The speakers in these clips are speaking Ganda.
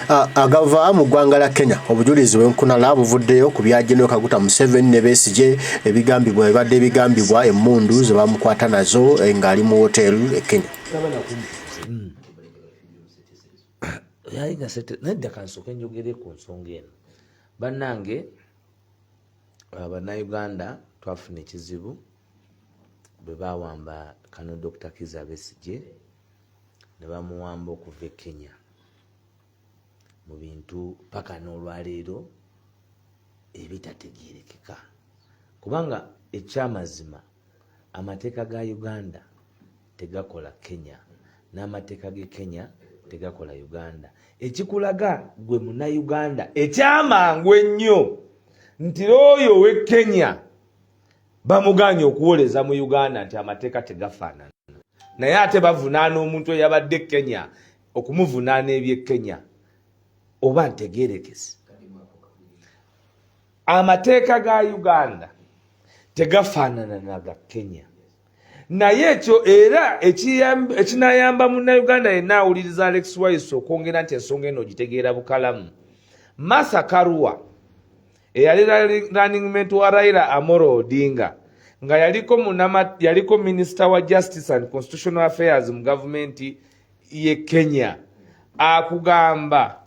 agava mu ggwanga la Kenya obujulizi bw'enkunala buvuddeyo ku bya General Kaguta Museveni ne Besigye ebigambibwa ebadde ebigambibwa emmundu ze bamukwata nazo ng'ali mu hotelu e Kenya. Nedda kansooke njogere ku nsonga eno bannange bannayuganda twafuna ekizibu bwe bawamba kano Dr. Kizza Besigye ne bamuwamba okuva e Kenya mu bintu paka n'olwaleero ebitategeerekeka kubanga ekyamazima amateeka ga Uganda tegakola Kenya n'amateeka ge Kenya tegakola Uganda. Ekikulaga gwe munnayuganda ekyamangu ennyo nti oyo we Kenya bamuganye okuwoleza mu Uganda nti amateeka tegafaanana naye ate bavunaana omuntu eyabadde Kenya okumuvunaana eby'e Kenya oba ntegeerekese. Amateeka ga Uganda tegafaanana naga Kenya naye ekyo era ekinayamba munnayuganda yenna awuliriza Alex Wise okwongera nti ensonga eno ogitegeera bukalamu. Martha Karua eyali running mate wa Raila Amolo Odinga nga yaliko Minister wa Justice and Constitutional Affairs mu gavumenti ye Kenya akugamba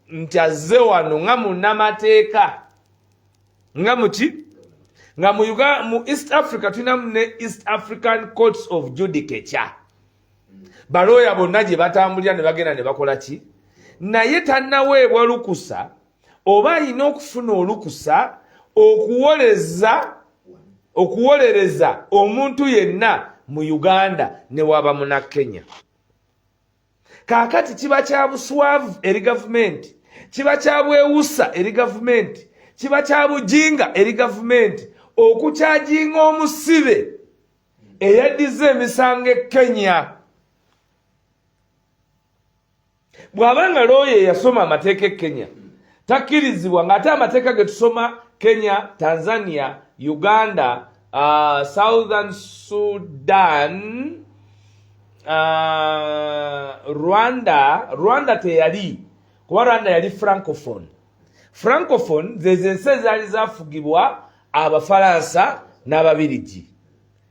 nti azze wano nga munnamateeka nga muki nga mu East Africa tulinamu ne East African Courts of Judicature balooya bonna gye batambulira ne bagenda ne bakola ki naye tannaweebwa lukusa oba alina okufuna olukusa okuwolereza omuntu yenna mu Uganda ne waba muna Kenya. Kaakati kiba kya buswavu eri gavumenti, kiba kya bwewusa eri gavumenti, kiba kya bujinga eri gavumenti okukyajinga omusibe eyaddiza emisango e Kenya. Bw'abanga looya yasoma amateeka e Kenya takkirizibwa ng'ate amateeka ge tusoma Kenya, Tanzania, Uganda, Southern Sudan, Rwanda teyali kuba Rwanda yali francophone. Francophone zezensi ezaali zafugibwa Abafalansa n'Ababirigi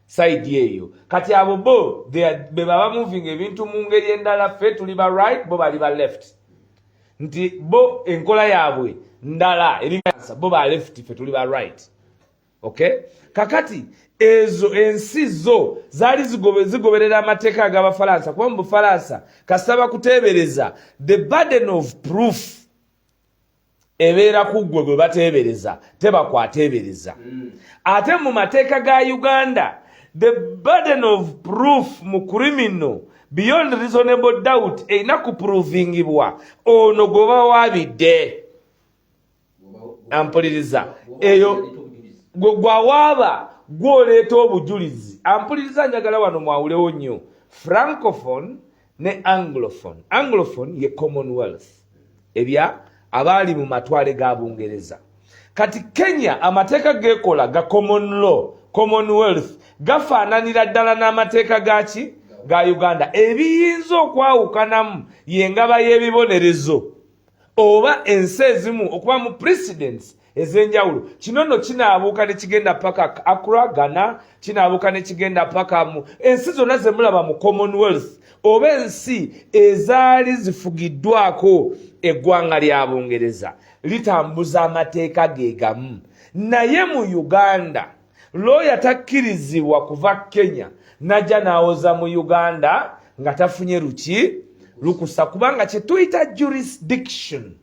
side eyo. Kati abo bo be baba moving ebintu mu ngeri endala, ffe tuli ba right bo bali ba left. Nti bo enkola yaabwe ndala eri bo ba left ffe tuli ba right. Okay? Kakati ezo ensi zo zaali zigoberera amateeka ag'Abafalansa kuba mu Bufalansa kasaba kuteebereza the burden of proof ebeera ku ggwe gwe bateebereza tebakwateebereza. Ate mu mateeka ga Uganda the burden of proof mu criminal beyond reasonable doubt erina kuprovingibwa ono gwe bawaabidde. Ampuliriza eyo gwawaaba gwoleeta obujulizi. Ampuliriza njagala wano mwawulewo nnyo francophone ne anglophone. Anglophone ye Commonwealth ebya abaali mu matwale ga Bungereza. Kati Kenya amateeka gekola ga common law Commonwealth gafaananira ddala n'amateeka gaki ga Uganda. Ebiyinza okwawukanamu y'engaba y'ebibonerezo oba ensi ezimu okuba mu precedents ez'enjawulo. Kino nno kinaabuuka ne kigenda paka Accra, Ghana, kinaabuuka ne kigenda paka mu ensi zonna ze mulaba mu Commonwealth oba ensi ezaali zifugiddwako eggwanga lya Bungereza litambuza amateeka ge gamu. Naye mu Uganda looya takkirizibwa kuva Kenya najja n'awoza mu Uganda nga tafunye lukusa kubanga kye tuyita jurisdiction.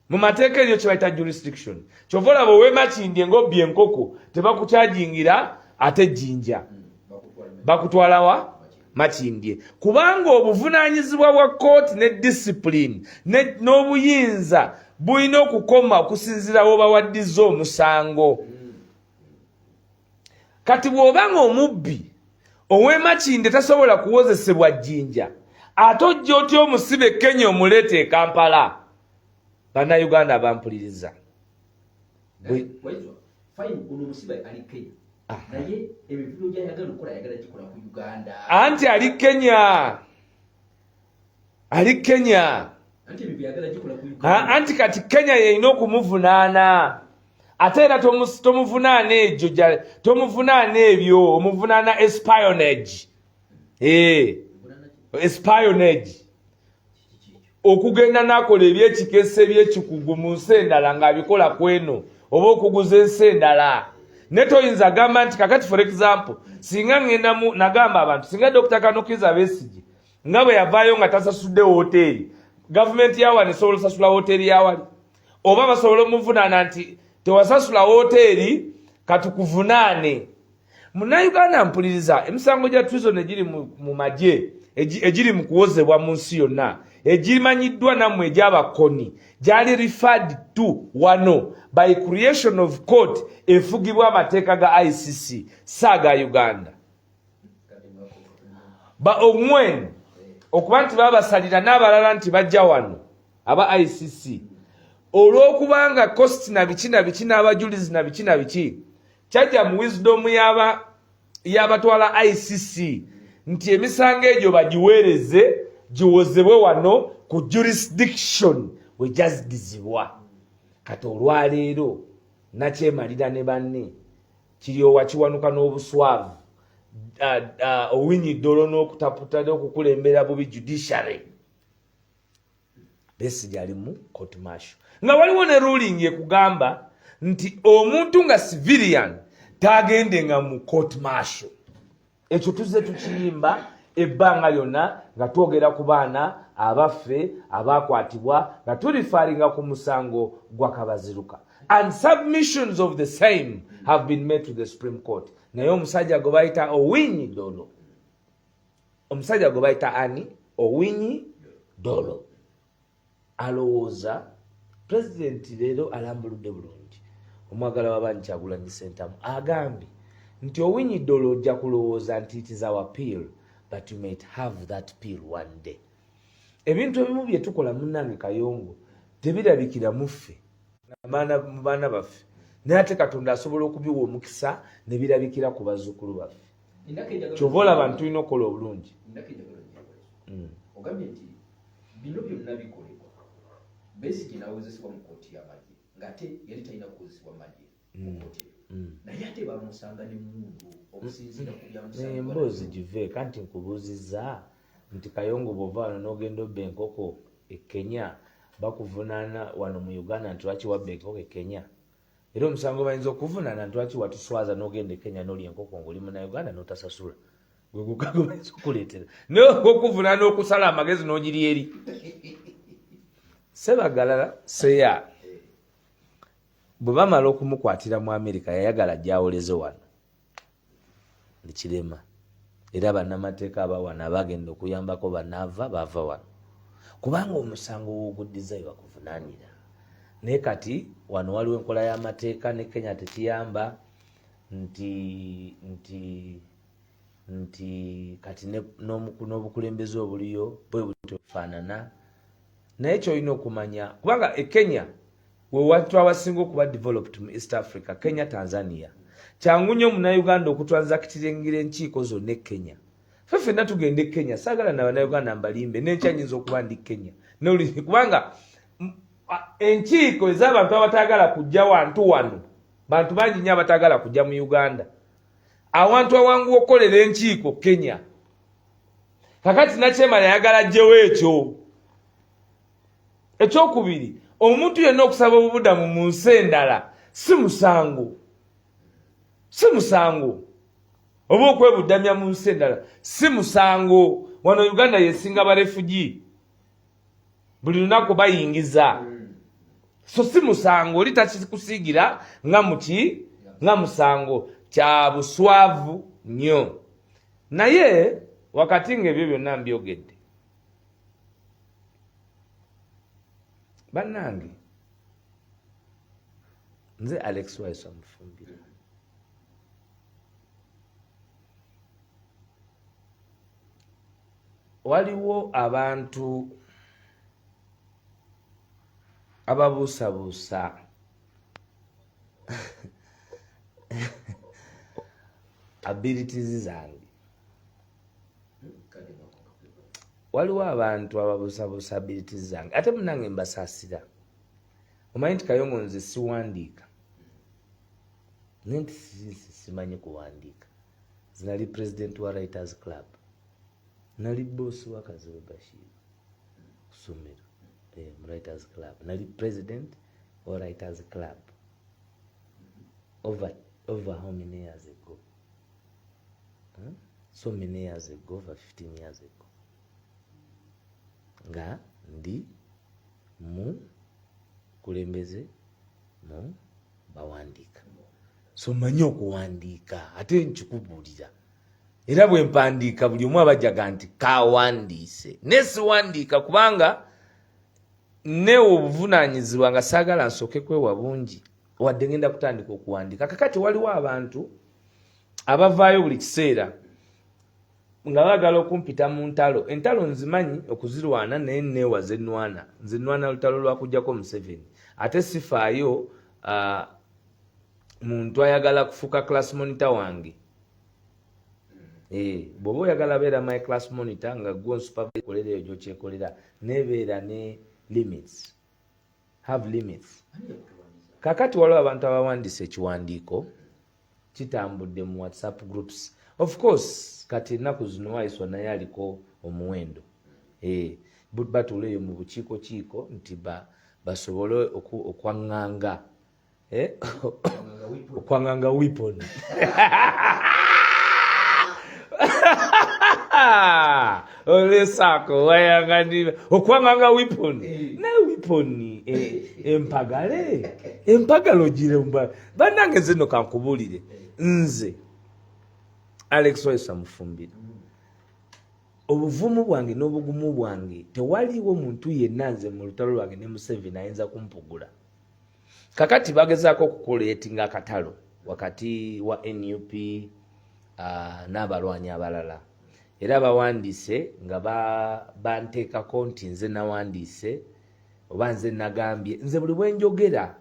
Mu mateeka eryo kye bayita jurisdiction. Kyova olaba ow'Emakindye ng'obbye enkoko tebakukyajingira ate jjinja bakutwala wa Makindye kubanga obuvunaanyizibwa bwa kooti ne discipline n'obuyinza bulina okukoma okusinziira woba waddiza omusango. Kati bw'obanga omubbi ow'Emakindye tasobola kuwozesebwa jjinja ate ojja otya omusibe Kenya omuleete e Kampala. Bannayuganda bampuliriza. Anti ali Kenya. ali Kenya anti kati Kenya yeyina okumuvunaana ate era tomuvunaana egyo tomuvunaana ebyo omuvunaana espionage espionage okugenda nakola ebyekikese ebyekikugu mu nsi endala ng'abikola kweno oba okuguza ensi endala ne toyinza gamba nti kakati for example singa ngenda nagamba abantu singa Dr. Kanokiza Besigye nga bwe yavaayo nga tasasudde woteeri gavumenti yawano esobola osasula woteeri yawali oba basobola omuvunaana nti tewasasula woteeri katukuvunaane. Munnayuganda mpuliriza emisango gya treason egiri mu magye egiri mu kuwozebwa mu nsi yonna egimanyiddwa nammwe egy'abakoni gyali referred to wano by creation of court efugibwa amateeka ga ICC saaga Uganda ba omwen okuba nti babasalira n'abalala nti bajja wano aba ICC olw'okubanga cost na biki n'abajulizi na biki kyajja mu wisdom y'abatwala ICC nti emisango egyo bagiweereze giwozebwe wano ku jurisdiction we jazidizibwa kati olwaleero nakyemalira ne banne kiryowa kiwanuka n'obuswavu Owiny Dollo n'okutaputa n'okukulembera bubi judiciary Besigye ali mu court martial nga waliwo ne ruling ekugamba nti omuntu nga civilian tagendenga mu court martial. Ekyo tuzze tukiyimba ebbanga lyonna nga twogera ku baana abaffe abakwatibwa nga tulifaringa ku musango gwa Kabaziruka and submissions of the same have been made to the Supreme Court. Naye omusajja gwe bayita Owiny Dollo, omusajja gwe bayita ani Owiny Dollo alowooza pulezidenti leero alambuludde bulungi omwagala w'abanyi Kyagulanyi Ssentamu agambye nti Owiny Dollo ojja kulowooza nti it is our pill but you might have that pill one day. Ebintu ebimu bye tukola munnange Kayongo tebirabikira muffe mu baana baffe naye ate Katonda asobola okubiwa omukisa ne birabikira ku bazzukulu baffe. Kyova olaba abantu tulina okukola obulungi. Ogambye nti bino byonna bikolebwa Besigye n'awozesebwa mu kkooti y'amagye ng'ate yali talina kuwozesebwa mu magye mu kkooti naye ate bamusanga n'emmundu okusinziira ku byamusango emboozi give kanti nkubuuzizza nti Kayongo bw'ova wano n'ogenda obba enkoko e Kenya bakuvunaana wano mu Uganda nti lwaki wabba enkoko e Kenya era omusango bayinza okuvunaana nti lwaki watuswaza n'ogenda e Kenya n'olya enkoko ng'oli munnayuganda n'otasasula gwe gukago bayinza okuleetera naye okuvunaana okusala amagezi n'ogiri eri Sebagalala seya bwe bamala okumukwatira mu Amerika yayagala gyawoleze wano nekirema era bannamateeka abawana abagenda okuyambako banaava bava wano kubanga omusango w'oguddiza bakuvunaanira naye kati wano waliwo enkola y'amateeka ne Kenya tekiyamba nti kati n'obukulembeze obuliyo bwe butofaanana naye kyolina okumanya kubanga Kenya we watu abasinga okuba developed mu East Africa Kenya Tanzania kyangu nnyo munnayuganda okutranzactingira enkiiko zonna e Kenya ffenna tugende e Kenya saagala na bannayuganda mbalimbe n'ekyanyinza okuba ndi Kenya kubanga enkiiko ez'abantu abatagala kujja wantu wano bantu bangi nnyo abatagala kujja mu Uganda awantu awangu okolera enkiiko Kenya kakati Nakyemala yayagala ajjewo ekyo. Ekyokubiri omuntu yenna okusaba obubudamu mu nsi endala si musango oba okwebuddamya mu nsi endala si musango. Wano Uganda yesinga barefugi buli lunaku bayingiza so si musango oli takikusiigira nga musango kya buswavu nnyo. Naye wakati ng'ebyo byonna mbyogedde bannange nze Alex Waiso Mufumbira waliwo abantu ababuusabuusa abilities zange waliwo abantu ababusabusa ability zange ate munange mbasaasira. Omanyi nti Kayongo nze siwandiika nenti simanyi kuwandiika. Zinali president wa Writers Club, nali boss wa Kazibu Bashir kusomero mu Writers Club, nali president wa Writers Club over how many years ago? So many years ago, over 15 years ago. Nga ndi mu kulembeze mu bawandika. So manyi okuwandiika ate nkikubuulira. Era bwe mpandiika buli omu abajaga nti kawandiise. Nesiwandiika kubanga newe obuvunaanyizibwa nga saagala nsooke kwewa bungi wadde ngenda kutandika okuwandiika. Kakati waliwo abantu abavaayo buli kiseera nga baagala okumpita mu ntalo. Entalo nzimanyi okuzirwana naye neewaza ennwana. Nze nnwana lutalo lwakujjako Museveni. Ate sifaayo muntu ayagala kufuuka class monitor wange. Bw'oba oyagala beera my class monitor nga gwe supervisor kolera eyo gy'okyekolera nebeera ne limits. Have limits. Kakati waliwo abantu abawandiisa ekiwandiiko kitambudde mu WhatsApp groups. Of course kati ennaku zino Waiswa naye aliko omuwendo. Batuula eyo mu bukiiko nti basobole okwaŋŋanga okwaŋŋanga weapon. Olesako wayangani okwaŋŋanga weapon. Na weapon empagalo giremba. Bannange zino kankubuulire nze Alex Waiswa Mufumbira. Obuvumu bwange n'obugumu bwange tewaliwo muntu yenna nze mu lutalo lwange ne Museveni ayinza kumpugula. Kakati bagezaako okukoleetinga akatalo wakati wa NUP n'abalwanyi abalala. Era bawandiise nga banteekako nti nze nawandiise oba nze nagambye. Nze buli bwe njogera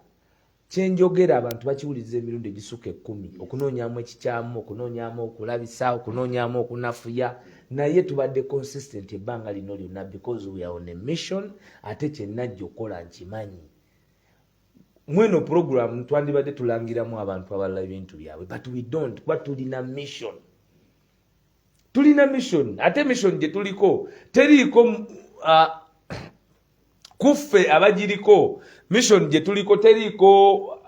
kyenjogera abantu bakiwuliriza emirundi egisukka 10 okunoonyaamu ekikyamu, okunoonyaamu okulabisa, okunoonyaamu okunafuya. Naye tubadde consistent ebbanga lino lyonna because we are on a mission. Ate kyenajja okukola nkimanyi. Mweno program twandibadde tulangiramu abantu abalala ebintu byabwe, but we don't. Kuba tulina mission. Tulina mission. Ate mission gye tuliko teriiko kuffe abagiriko. Mission gye tuliko teriiko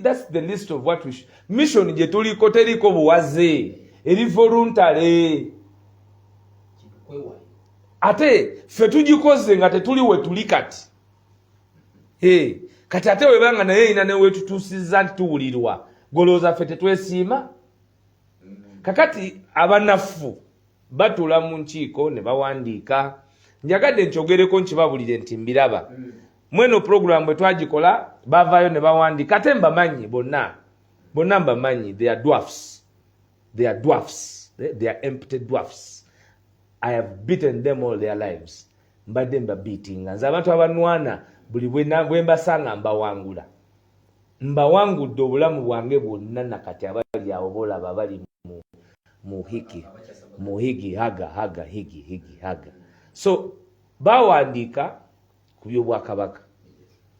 that's the list of what we should. Mission gye tuliko teriiko buwaze. Eri voluntary. Ate ffe tugikoze nga tetuli we tuli kati. Kati ate webanga naye ina newe tutuusiza nti tuwulirwa. Golooza ffe tetwesiima. Kakati abanafu batula mu nkiiko ne bawandiika. Njagadde nkyogereko nkibabulire nti mbiraba. Mweno program bwe twagikola bavaayo ne bawandiika. Ate mbamanyi bonna mbamanyi. They are dwarfs. They are empty dwarfs. I have beaten them all their lives. Mbadde mbabeatinga. Nze abantu abanwana buli bwe mbasanga mbawangula. Mbawangudde obulamu bwange bwonna nakati abali awo bolaba bali mu higi haga. So bawandiika ku by'Obwakabaka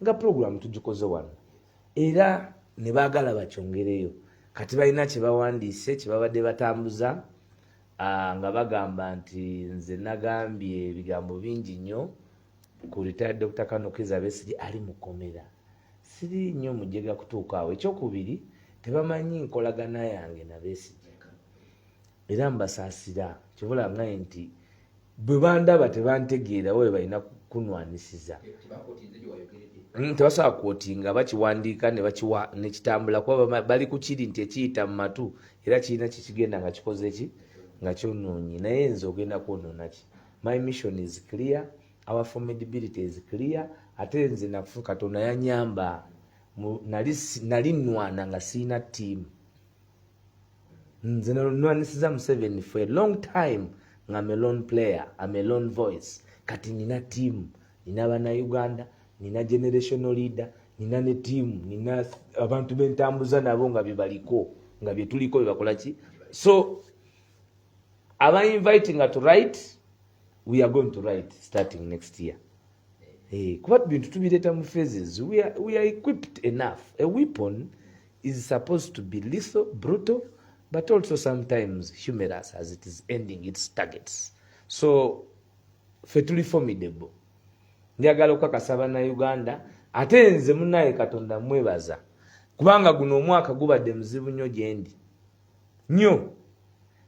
nga program tugikoze wano. Era ne baagala bakyongereyo. Kati balina kye bawandiise kye babadde batambuza nga bagamba nti nze nagambye ebigambo bingi nnyo ku retired Dr. Kano Kizza Besigye ali mu kkomera. Siri nnyo mujega kutuuka awo. Ekyokubiri tebamanyi nkolagana yange na Besigye. Era mbasaasira kibula nga nti bwe bandaba tebantegeera we balina kunwanisiza. Tebasobola kwotinga bakiwandiika ne kitambula kuba bali ku kiri nti ekiyita mu matu era kirina kikigenda nga kikoze ki nga kyonoonye. Naye nze ogenda kwonoona ki? My mission is clear. Our formidability is clear. Ate nze nafu Katonda yanyamba nali nnwana nga siina team. Nze nwanisiza Museveni for a long time nga I'm a lone player, I'm a lone voice. Kati nina team, nina Bannayuganda, nina generational leader, nina ne team, nina abantu bentambuza nabo nga bye baliko, nga bye tuliko bye bakola ki. So aba inviting to write, we are going to write starting next year. Kuba bintu tubireta mu phases, we are equipped enough. A weapon is supposed to be lethal, brutal, but also sometimes humorous as it is ending its targets. So fetuli formidable. Njagala okukakasa na Uganda ate nze munaye Katonda mwebaza kubanga guno omwaka gubadde muzibu nnyo gyendi nnyo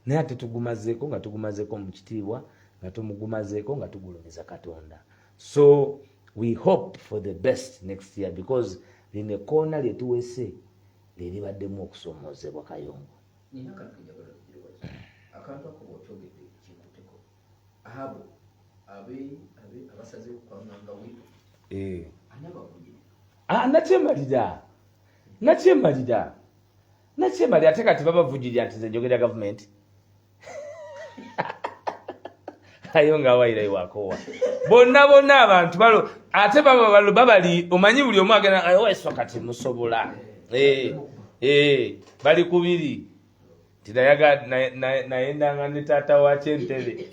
naye ate tugumazeeko nga tugumazeeko mu kitiibwa nga tumugumazeeko nga tugulumiza Katonda. So we hope for the best next year because lino ekkoona lye tuwese liribaddemu okusomoozebwa Kayongo. Nina akantu ako bw'okyogedde kinkuteko abo abasazeewo kwanganga wiitu ani abavugire nakyemalira ate kati babavugirira nti nze njogera gavumenti Kayongo awaire wakowa bonna abantu balo ate babali omanyi buli omu agenda weswa kati musobola bali kubiri tinayaga nayendanga ne taata wa Kyentebe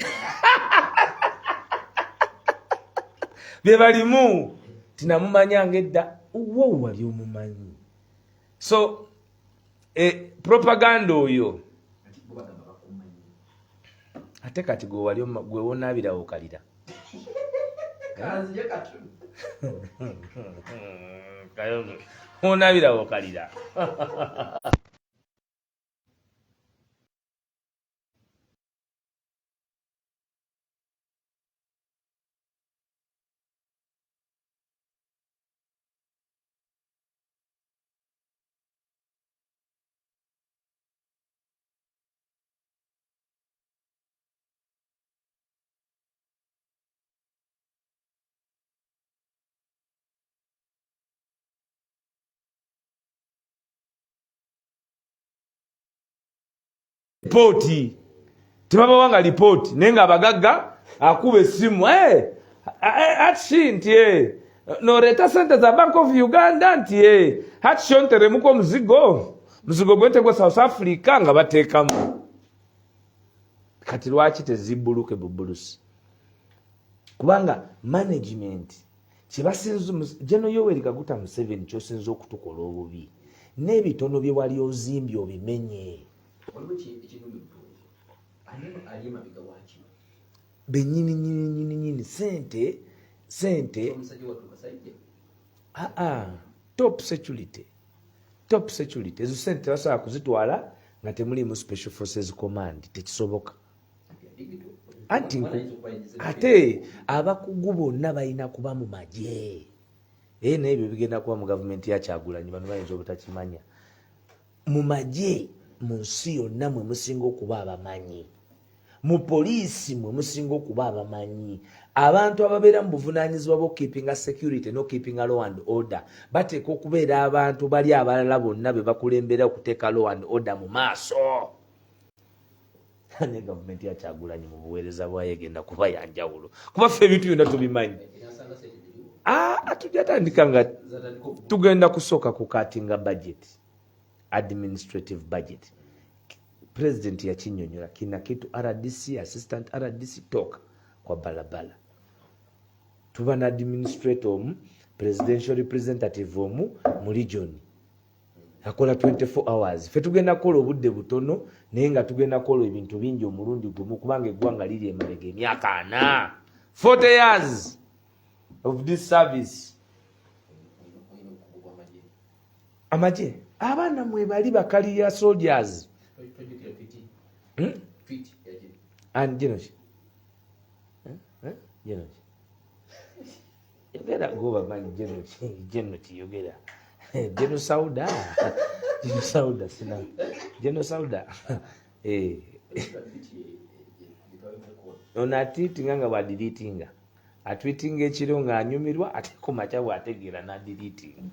bye balimu tinamumanyanga edda wo wali omumanyi. So propaganda oyo ate kati gwe wali gwe wonaabirawo kalira Kayongo wonaabirawo kalira Ripoti tebabawanga ripoti naye nga abagagga akuba essimu ati nti noreeta sente za Bank of Uganda nti ati kyonteremuko muzigo gwentegwa South Africa nga bateekamu. Kati lwaki tezibbuluke bubulusi? Kubanga management kyebasinza General Yoweri Kaguta Museveni kyosinza okutukola obubi n'ebitono bye wali ozimbye obimenye. Benyini sente top security ezo sente basobola kuzitwala nga temulimu special forces command tekisoboka. Ate abakugu bonna balina kuba mu magye n'ebyo bigenda kuba mu gavumenti ya Kyagulanyi bano bayinza obutakimanya. Mu magye mu nsi yonna mwe musinga okuba abamanyi, mu poliisi mwe musinga okuba abamanyi. Abantu ababeera mu buvunaanyizibwa bwo keeping security no keeping law and order bateeka okubeera abantu bali abalala bonna be bakulembera okuteeka law and order mu maaso. Ne gavumenti ya Kyagulanyi mu buweereza bwayo egenda kuba yanjawulo kuba ffe ebintu byonna tubimanyi. Tujatandika nga tugenda kusooka kukatinga budget, administrative budget. President yakinyonyola kina kitu RDC assistant RDC toka kwa balabala tuba na administrator omu presidential representative omu mu region akola 24 hours fe tugenda kola obudde butono naye nga tugenda kola ebintu bingi omulundi gumu kubanga eggwanga liri emabega emyaka 40 years of this service. Amaje abaana mwe bali bakaliya soldiers and Genochi yogera goba mani Genochi yogera Geno Sauda sina Geno Sauda ona tweetinga nga badilitinga atweetinga ekiro nga anyumirwa ate ku makya bwategeera na deleting.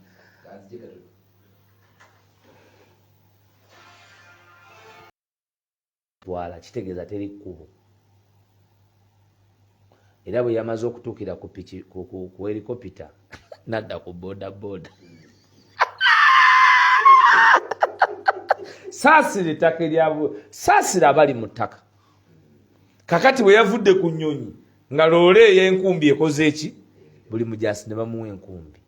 Twala kitegeeza teri kkubo era bwe yamaze okutuukira ku piki ku helikopita nadda ku boda saasira ettaka eryabwe saasira abali mu ttaka kakati bwe yavudde ku nnyonyi nga loole ey'enkumbi ekoze eki buli mujaasi ne bamuwa enkumbi.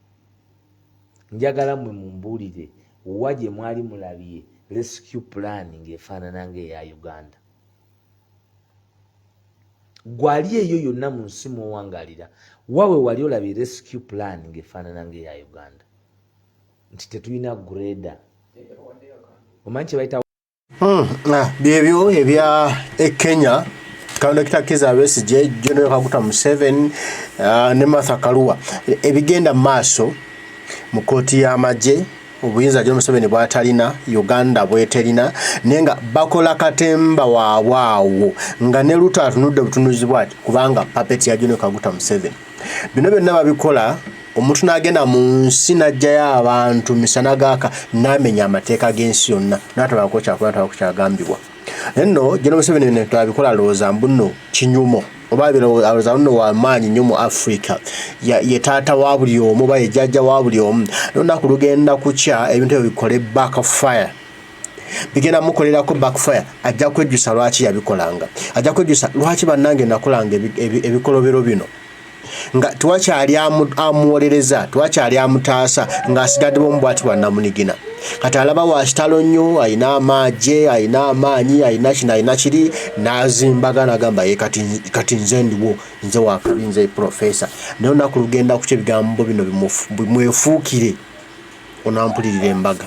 Njagala mmwe mumbuulire wa gye mwali mulabye rescue plan ng'efaanana ng'eya Uganda. Gwali eyo yonna mu nsi mw'owangaalira wawe wali olabye rescue plan ng'efaanana ng'eya Uganda nti tetulina greda omanyi kye bayita byebyo ebya Kenya Dr. Kizza Besigye, General Kaguta Museveni ne Martha Karua ebigenda mu maaso mu kooti y'amagye obuyinza General Museveni bw'atalina Uganda bw'eterina naye nga bakola katemba waabwawo nga ne Ruto atunudde butunuzi bwati kubanga puppet ya General Kaguta Museveni. Bino byonna babikola omuntu n'agenda mu nsi n'ajjayo abantu misana gaaka n'amenya amateeka g'ensi yonna n'atabako kyagambibwa. Nno General Museveni ne twabikola lowooza mbuno kinyumo oba birowooza nno w'amaanyi nnyo mu Africa ye taata wa buli omu oba ye jjajja wa buli omu. N'olunaku lugenda kukya ebintu ebyo bikole backfire. Bigenda mukolerako backfire ajja kwejjusa lwaki yabikolanga. Ajja kwejjusa lwaki bannange nakolanga ebikolobero bino. Nga tuwakyali amuwolereza tuwakyali amutaasa ng'asigadde bomu bwati bwannamunigina. Kati alaba wa kitalo nnyo ayina amagye ayina amaanyi ayina kino ayina kiri n'azimbaga n'agamba ye kati nze ndiwo nze wakabi nze profesa. Naye olunaku lugenda kukya ebigambo bino bimwefuukire onampulirira embaga.